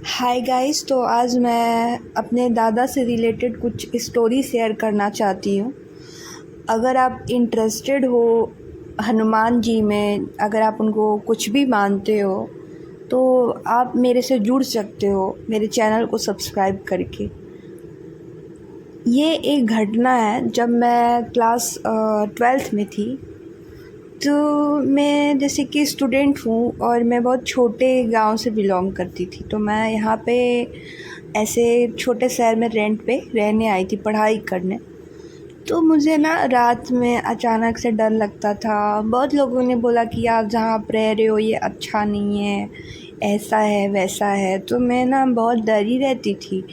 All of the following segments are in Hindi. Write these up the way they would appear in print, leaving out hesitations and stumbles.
Hi guys. तो आज मैं अपने दादा से रिलेटेड कुछ स्टोरी शेयर करना चाहती हूँ। अगर आप इंटरेस्टेड हो हनुमान जी में, अगर आप उनको कुछ भी मानते हो तो आप मेरे से जुड़ सकते हो मेरे चैनल को सब्सक्राइब करके। ये एक घटना है जब मैं क्लास 12th में थी। तो मैं जैसे कि स्टूडेंट हूँ और मैं बहुत छोटे गांव से बिलोंग करती थी। तो मैं यहाँ पे ऐसे छोटे शहर में रेंट पे रहने आई थी पढ़ाई करने। तो मुझे ना रात में अचानक से डर लगता था। बहुत लोगों ने बोला कि आप जहाँ आप रह रहे हो ये अच्छा नहीं है, ऐसा है वैसा है। तो मैं ना बहुत डरी रहती थी।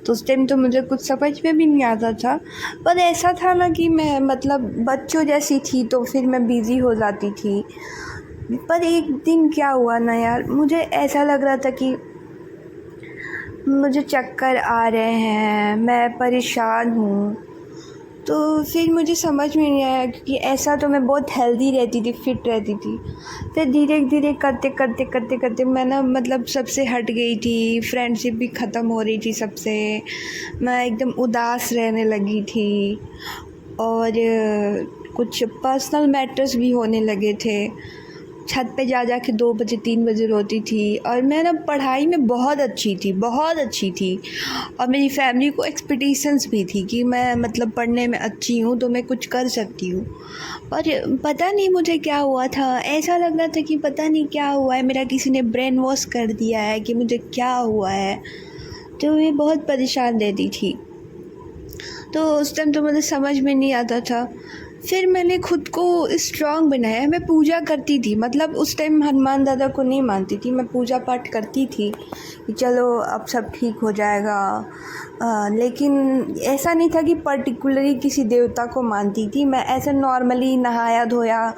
तो उस टाइम तो मुझे कुछ समझ में भी नहीं आता था। पर ऐसा था ना कि मैं मतलब बच्चों जैसी थी, तो फिर मैं बिज़ी हो जाती थी। पर एक दिन क्या हुआ ना यार, मुझे ऐसा लग रहा था कि मुझे चक्कर आ रहे हैं, मैं परेशान हूँ। तो फिर मुझे समझ में नहीं आया, क्योंकि ऐसा तो मैं बहुत हेल्दी रहती थी, फिट रहती थी। फिर धीरे धीरे करते करते करते करते मैं ना मतलब सबसे हट गई थी, फ्रेंडशिप भी ख़त्म हो रही थी सबसे। मैं एकदम उदास रहने लगी थी और कुछ पर्सनल मैटर्स भी होने लगे थे। छत पे जा के 2 बजे 3 बजे रोती थी। और मैं ना पढ़ाई में बहुत अच्छी थी, बहुत अच्छी थी। और मेरी फैमिली को एक्सपेक्टेशंस भी थी कि मैं मतलब पढ़ने में अच्छी हूँ तो मैं कुछ कर सकती हूँ। और पता नहीं मुझे क्या हुआ था, ऐसा लग रहा था कि पता नहीं क्या हुआ है, मेरा किसी ने ब्रेन वॉश कर दिया है कि मुझे क्या हुआ है। तो मैं बहुत परेशान रहती थी। तो उस टाइम तो मुझे समझ में नहीं आता था। फिर मैंने खुद को स्ट्रॉन्ग बनाया। मैं पूजा करती थी, मतलब उस टाइम हनुमान दादा को नहीं मानती थी, मैं पूजा पाठ करती थी कि चलो अब सब ठीक हो जाएगा। लेकिन ऐसा नहीं था कि पर्टिकुलरली किसी देवता को मानती थी। मैं ऐसे नॉर्मली नहाया धोया,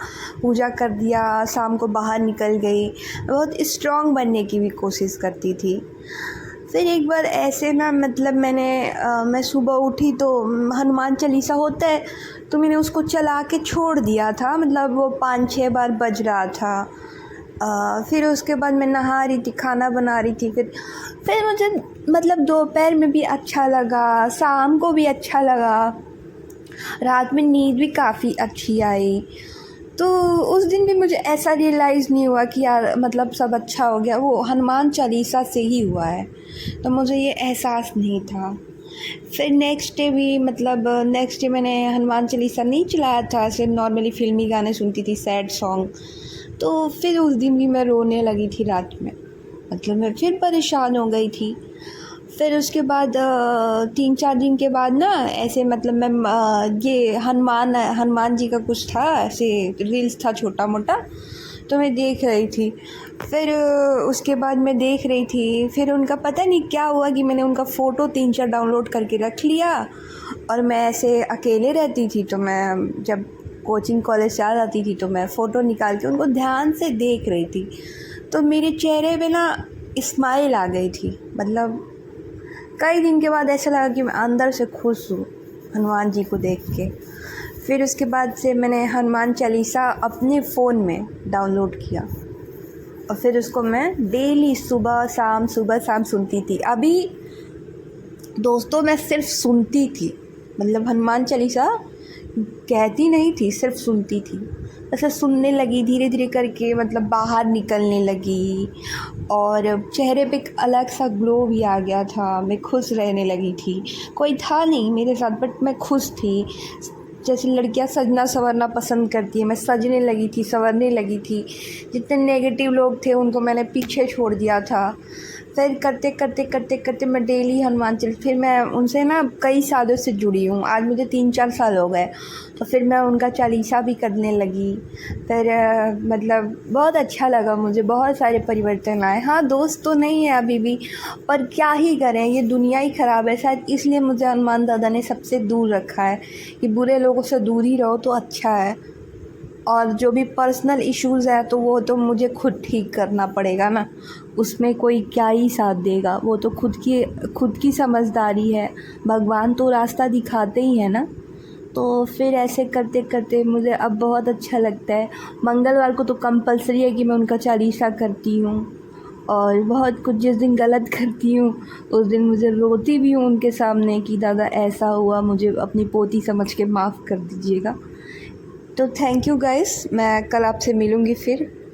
पूजा कर दिया, शाम को बाहर निकल गई। बहुत स्ट्रॉन्ग बनने की भी कोशिश करती थी। फिर एक बार ऐसे ना मतलब मैं सुबह उठी तो हनुमान चालीसा होता है, तो मैंने उसको चला के छोड़ दिया था। मतलब वो 5-6 बार बज रहा था। फिर उसके बाद मैं नहा रही थी, खाना बना रही थी। फिर मुझे मतलब दोपहर में भी अच्छा लगा, शाम को भी अच्छा लगा, रात में नींद भी काफ़ी अच्छी आई। तो उस दिन भी मुझे ऐसा रियलाइज़ नहीं हुआ कि यार मतलब सब अच्छा हो गया, वो हनुमान चालीसा से ही हुआ है। तो मुझे ये एहसास नहीं था। फिर नेक्स्ट डे मैंने हनुमान चालीसा नहीं चलाया था, सिर्फ नॉर्मली फ़िल्मी गाने सुनती थी, सैड सॉन्ग। तो फिर उस दिन भी मैं रोने लगी थी रात में, मतलब मैं फिर परेशान हो गई थी। फिर उसके बाद 3-4 दिन के बाद ना ऐसे मतलब ये हनुमान जी का कुछ था, ऐसे रील्स था छोटा मोटा, तो मैं देख रही थी। फिर उसके बाद मैं देख रही थी, फिर उनका पता नहीं क्या हुआ कि मैंने उनका फ़ोटो 3-4 डाउनलोड करके रख लिया। और मैं ऐसे अकेले रहती थी, तो मैं जब कोचिंग कॉलेज से आ जाती थी तो मैं फ़ोटो निकाल के उनको ध्यान से देख रही थी। तो मेरे चेहरे पे ना स्माइल आ गई थी। मतलब कई दिन के बाद ऐसा लगा कि मैं अंदर से खुश हूँ हनुमान जी को देख के। फिर उसके बाद से मैंने हनुमान चालीसा अपने फ़ोन में डाउनलोड किया और फिर उसको मैं डेली सुबह शाम सुनती थी। अभी दोस्तों मैं सिर्फ सुनती थी, मतलब हनुमान चालीसा कहती नहीं थी, सिर्फ सुनती थी। ऐसे सुनने लगी धीरे धीरे करके, मतलब बाहर निकलने लगी और चेहरे पे एक अलग सा ग्लो भी आ गया था। मैं खुश रहने लगी थी। कोई था नहीं मेरे साथ, बट मैं खुश थी। जैसे लड़कियां सजना संवरना पसंद करती है, मैं सजने लगी थी, संवरने लगी थी। जितने नेगेटिव लोग थे उनको मैंने पीछे छोड़ दिया था। फिर करते करते करते करते मैं डेली हनुमान चालीसा, फिर मैं उनसे ना कई सालों से जुड़ी हूँ, आज मुझे 3-4 साल हो गए। तो फिर मैं उनका चालीसा भी करने लगी। फिर मतलब बहुत अच्छा लगा मुझे, बहुत सारे परिवर्तन आए। हाँ, दोस्त तो नहीं है अभी भी, पर क्या ही करें, ये दुनिया ही ख़राब है। शायद इसलिए मुझे हनुमान दादा ने सबसे दूर रखा है कि बुरे लोगों से दूर ही रहो तो अच्छा है। और जो भी पर्सनल इश्यूज़ है तो वो तो मुझे खुद ठीक करना पड़ेगा ना, उसमें कोई क्या ही साथ देगा। वो तो खुद की समझदारी है। भगवान तो रास्ता दिखाते ही है ना। तो फिर ऐसे करते करते मुझे अब बहुत अच्छा लगता है। मंगलवार को तो कंपलसरी है कि मैं उनका चालीसा करती हूँ। और बहुत कुछ जिस दिन गलत करती हूँ उस दिन मुझे रोती भी हूँ उनके सामने कि दादा ऐसा हुआ, मुझे अपनी पोती समझ के माफ़ कर दीजिएगा। तो थैंक यू गाइस, मैं कल आपसे मिलूँगी फिर।